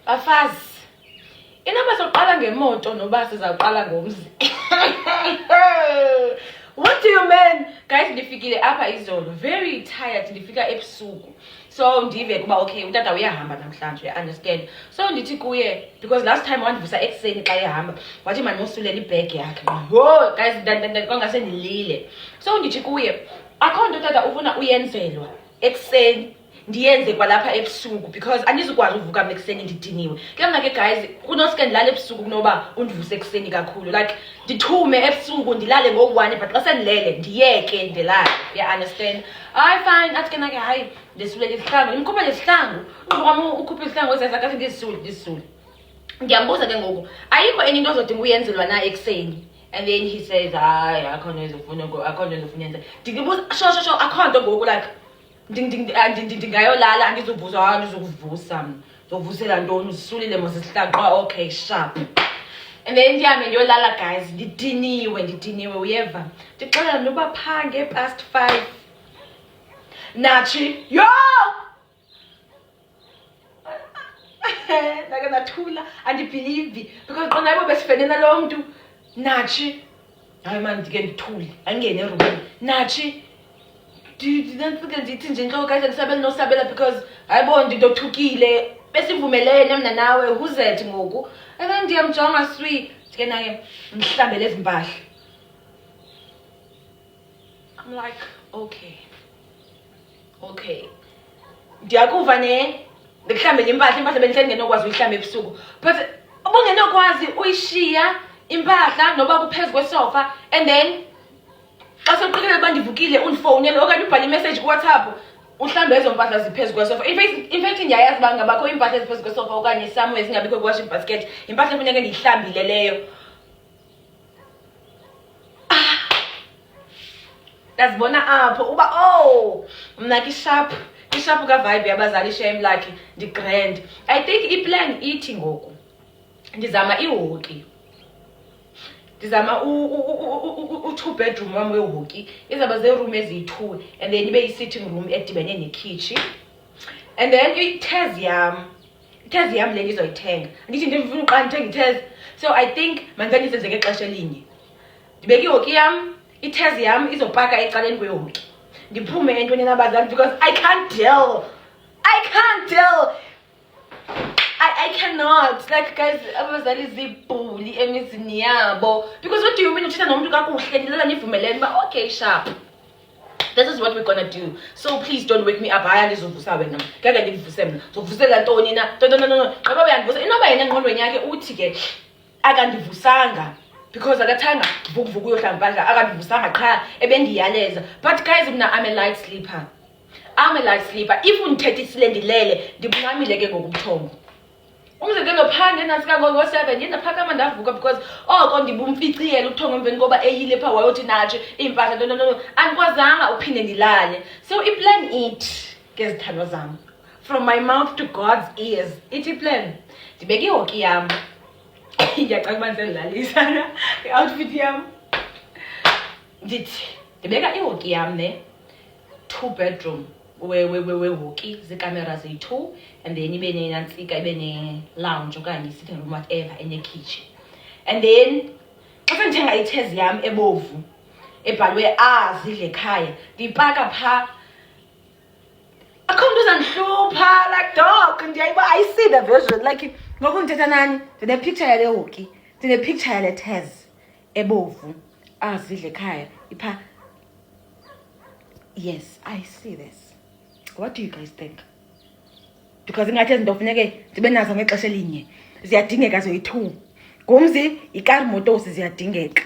Bafazi. Inaba soqala ngemoto noba sizaqala ngomzi. What do you mean? Guys, ndifikile apha izolo. Very tired. Ndifika ebusuku. So ndive kuba okay, utata uyahamba namhlanje, understand. So ndithi kuye because last time wandivusa ekseni xa ehamba, wathi manimosulela ibag yakhe. Oh, guys, kwangase ndilile. So ndithi kuye, akho nto tata ufuna uyenzelwa ekseni. Ndiyenze kwalapha ebusuku because andizukwazi uvuka ekseni ndidiniwe. Ke mna ke guys, kunoske ndilale ebusuku kunoba undivuse ekseni kakhulu. Like ndithume ebusuku ndilale ngo-1 but xa sendilele ndiyeke ndilale. You understand? I fine athi ke nake hayi ndisulela isihlangu. Imkhupha lesihlangu. Uvuka ukhupha isihlangu wesasa kathi ndisisule. Ngiyambuza ke ngoku, ayikho enye into ozodinga uyenzelwa na ekseni. And then he says, akho nto ezofuna. Ndibuza sho akho nto ngoku like ndingayolala angizovuza angizokuvusa zovusela ntoni usisulile mos isihlangu okay sharp. And then ndiyame ndiyolala guys ndidiniwe uyeva ndixelela noba phange past 5 nachi yo like nathula andibelieve because xa nayibo besifenena lo mntu nachi hayi man ndike ndithule angene erumini nachi ndithi nje intloko kayise ndisabela nosabela because hayibona ndintothukile besivumelene mna nawe huzethi ngoku and then ndiyamjonga sweet ndike naye ndihlambele ezi mpahla. I'm like okay ndiyakuva ndikuhlambele impahla bendihle ndingenokwazi uyihlamba ebusuku but ubungenokwazi uyishiya impahla noba kuphezu kwesofa and then xa soqikelela uba ndivukile undifowunele okanye ubhale imessage kuWhatsApp uhlambe ezo mpahla ziphezu kwesofa. In fact ndiyayazi uba ngabakho iimpahla eziphezu kwesofa okanye somewhere zingabikho kwiwashing basket, impahla efuneka ndiyihlambile leyo. Ndazibona apho uba mna kisharp ka-vibe yabazali shame like ndi-grand. I think iplan ithi ngoku ndizama ihoki. Ndizama u-2 bedroom wami wehoki izaba zeeroom eziyi-2 and then ibe yi-sitting room edibene nekitchen and then itezi yam le ndizoyithenga ndithi ndifuna uqala ndithenga itezi. So I think mandizenzeke ngexesha elinye ndibeke ihoki yam itezi yam izopaka ecaleni kwehoki ndiphume entweni nabazali because I can't deal. I cannot. Like guys, abazali zibhuli emizini yabo because what do you mean uthetha nomuntu kakuhle ndilala nivumelene ba okay sharp. This is what we're gonna do. So please don't wake me up. Hayi andizovusa wena. Ngeke ndivuse mna. Zokuvusela ntoni na? No. Ngoba uyandivusa. Inoba yena engqondweni yakhe uthi ke akandivusanga because akathanga vukuvuka uyohlamba impahla akandivusanga qha ebendiyaleza. But guys mna I'm a light sleeper. If undithethisile ndilele ndibunqamile ke ngokubuthongo. Umzekelo phande nasika ngo-7 ndiyaphakama ndavuka because ndibumficiyela ubuthongo emveni koba eyile pha wayothi natshe impahla no andikwazanga uphinde ndilale. So iplan it ngezithandwa zam from my mouth to God's ears. Ithi plan ndibeke ihoki yam ndiyaqala uba ndisendilalisa i-outfit yam ndithi ndibeka ihoki yam 2 bedroom wehoki zikamera ziyi-2 and then ibe nenantsika ibe ne-lounge okanye sitting room whatever ene-kitchen and then xa sendithenga ithezi yam ebovu ebhalwe zidle ekhaya ndiyipaka phaa akho mntu uzandihlupha like dog ndiyayiba I see the vision like ngoku ndithetha nani ndinepicture yale hoki ndinepicture yale thezi ebovu zidle ekhaya iphaa. Yes, I see this. What do you guys think? Because ingathi izinto kufuneke ndibe nazo ngexesha elinye ziyadingeka zoyi-2 ngumzi ikari motosi ziyadingeka.